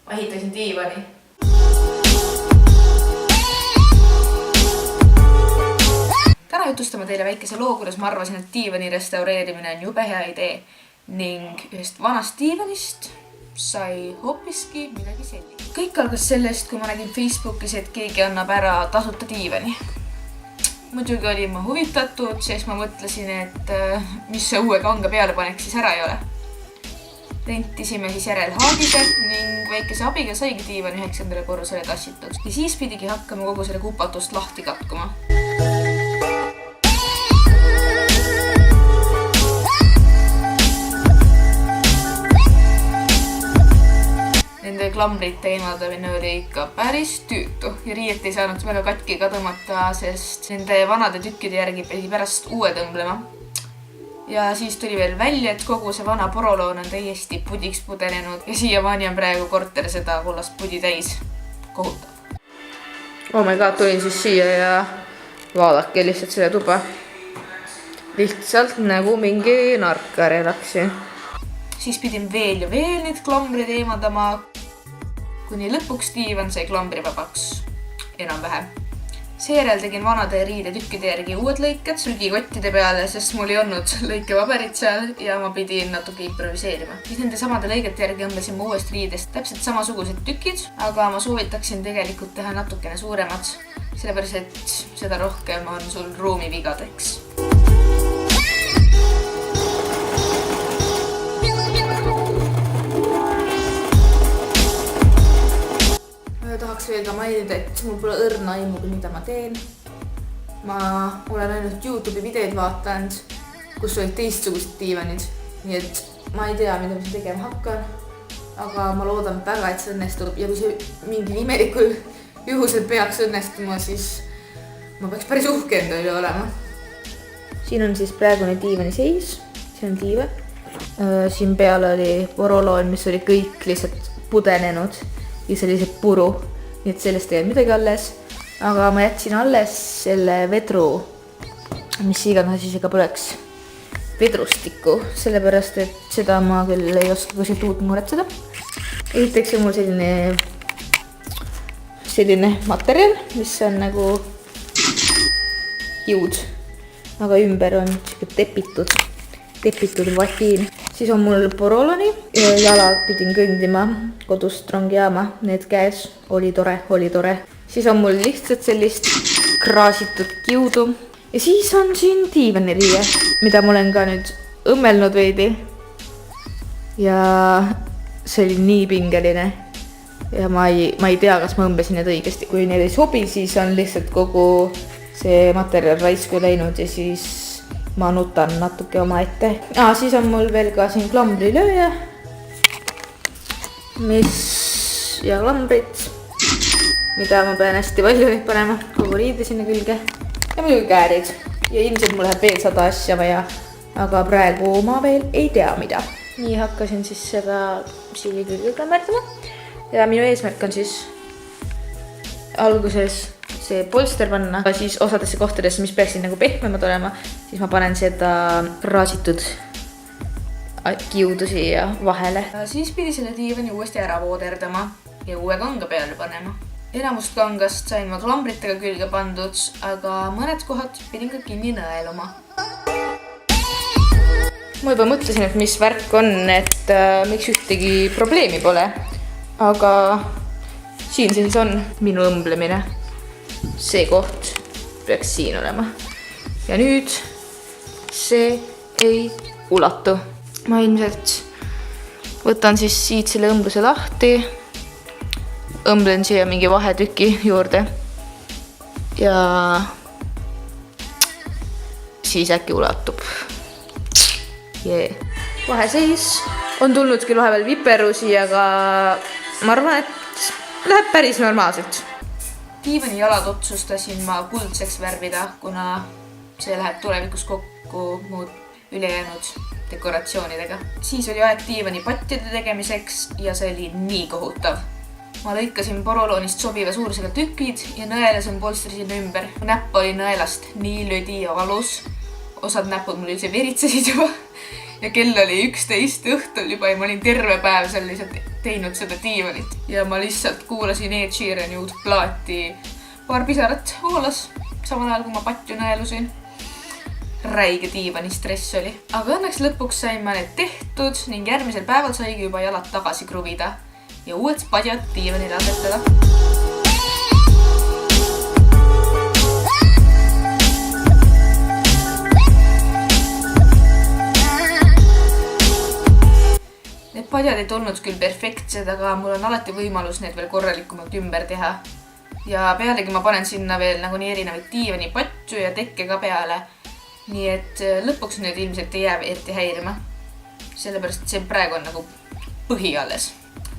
ma ehitasin diivani. Täna jutustama teile väikese loo, kuidas ma arvasin, et diivani restaureerimine on jube hea idee ning ühest vanast diivanist sai hoopiski midagi sellist. Kõik algas sellest, kui ma nägin Facebookis, et keegi annab ära tasuta diivani. Muidugi olin ma huvitatud, sest ma mõtlesin, et mis see uue kanga peale paneks siis ära ei ole. Rentisime siis järel haagise ning väikese abiga saigi diivan 9. korrusele tassitud. Ja siis pidigi hakkama kogu selle kupatust lahti katkuma. Nende klambrite eemaldamine oli ikka päris tüütu ja riiet ei saanud väga katki ka tõmmata, sest nende vanade tükkide järgi pidi pärast uue tõmblema. Ja siis tuli veel välja, et kogu see vana poroloon on täiesti pudiks pudenenud ja siiamaani on praegu korter seda kullast pudi täis. Kohutav. Oh my god, tulin siis siia ja vaadake lihtsalt selle tuba. Lihtsalt nagu mingi narkar elaksin. Siis pidin veel ja veel neid klambrid eemaldama, kuni lõpuks diivan sai klambrivabaks. Enam vähe. Seejärel tegin vanade riidetükkide järgi uued lõiked sülgikottide peale, sest mul ei olnud lõikepaberit seal ja ma pidin natuke improviseerima. Siis nende samade lõigete järgi õmblesin ma uuest riidest täpselt samasugused tükid, aga ma soovitaksin tegelikult teha natukene suuremad, sellepärast et seda rohkem on sul ruumi vigadeks. Tahaks veel ka mainida, et mul pole õrna aimugi, mida ma teen. Ma olen ainult YouTube'i videoid vaatanud, kus olid teistsugused diivanid. Nii et ma ei tea, mida ma tegema hakkan. Aga ma loodan väga, et see õnnestub. Ja kui see mingi imelikul juhusel peaks õnnestuma, siis ma peaks päris uhke enda üle olema. Siin on siis praegune diivani seis. See on diivan. Siin peal oli poroloon, mis oli kõik lihtsalt pudenenud. Ja sellise puru, nii et sellest ei olnud midagi alles. Aga ma jätsin alles selle vedru, mis iganes siis ega poleks vedrustiku, sellepärast et seda ma küll ei oska kuskilt uut muretseda. Esiteks on mul selline materjal, mis on nagu jõud, aga ümber on tepitud vatiin. Siis on mul poroloni ja jala pidin kõndima kodust rongijaama, need käes, oli tore. Siis on mul lihtsalt sellist kraasitud kiudu. Ja siis on siin diivaniriie, mida ma olen ka nüüd õmmelnud veidi. Ja see oli nii pingeline. Ja ma ei tea, kas ma õmbesin need õigesti. Kui need ei sobi, siis on lihtsalt kogu see materjal raisku läinud ja siis ma nutan natuke oma ette. Siis on mul veel ka siin klambrilööja, ja klambrid, mida ma pean hästi palju neid panema, kogu riide sinna külge. Ja muidugi käärid. Ja ilmselt mul läheb veel 100 asja vaja, aga praegu ma veel ei tea mida. Nii hakkasin siis seda siili külge klammerdama. Ja minu eesmärk on siis alguses see polster panna, siis osadesse kohtadesse, mis peaksid nagu pehmemad olema, siis ma panen seda kraasitud kiudu siia vahele. Siis pidi selle diivani uuesti ära vooderdama ja uue kanga peale panema. Enamust kangast sain ma klambritega külge pandud, aga mõned kohad pidin ka kinni nõeluma. Ma juba mõtlesin, et mis värk on, et miks ühtegi probleemi pole, aga siin siis on minu õmblemine. See koht peaks siin olema. Ja nüüd see ei ulatu. Ma ilmselt võtan siis siit selle õmbluse lahti. Õmblen siia mingi vahetüki juurde. Ja siis äkki ulatub. Vaheseis on tulnud küll vahepeal viperusi, aga ma arvan, et läheb päris normaalselt. Diivani jalad otsustasin ma kuldseks värvida, kuna see läheb tulevikus kokku muud ülejäänud dekoratsioonidega. Siis oli aeg diivani pattide tegemiseks ja see oli nii kohutav. Ma lõikasin poroloonist sobiva suurusega tükid ja nõelasin polstri sinna ümber. Näpp oli nõelast nii lödi ja valus. Osad näpud mul üldse veritsesid juba. ja kell oli 11 õhtul juba ja ma olin terve päev seal lihtsalt teinud seda diivanit. Ja ma lihtsalt kuulasin Ed Sheerani uut plaati. Paar pisarat voolas, samal ajal kui ma patju naelusin. Räige diivani stress oli. Aga õnneks lõpuks sain ma need tehtud ning järgmisel päeval saigi juba jalad tagasi kruvida ja uued padjad diivanile asetada. Need padjad ei tulnud küll perfektsed, aga mul on alati võimalus need veel korralikumalt ümber teha. Ja pealegi ma panen sinna veel nagunii erinevaid diivani patju ja tekke ka peale. Nii et lõpuks need ilmselt ei jää eriti häirima. Sellepärast, et see praegu on nagu põhi alles.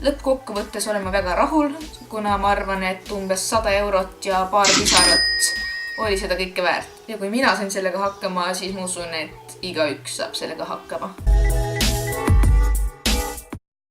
Lõppkokkuvõttes olen ma väga rahul, kuna ma arvan, et umbes 100 eurot ja paar pisarat oli seda kõike väärt. Ja kui mina sain sellega hakkama, siis ma usun, et igaüks saab sellega hakkama.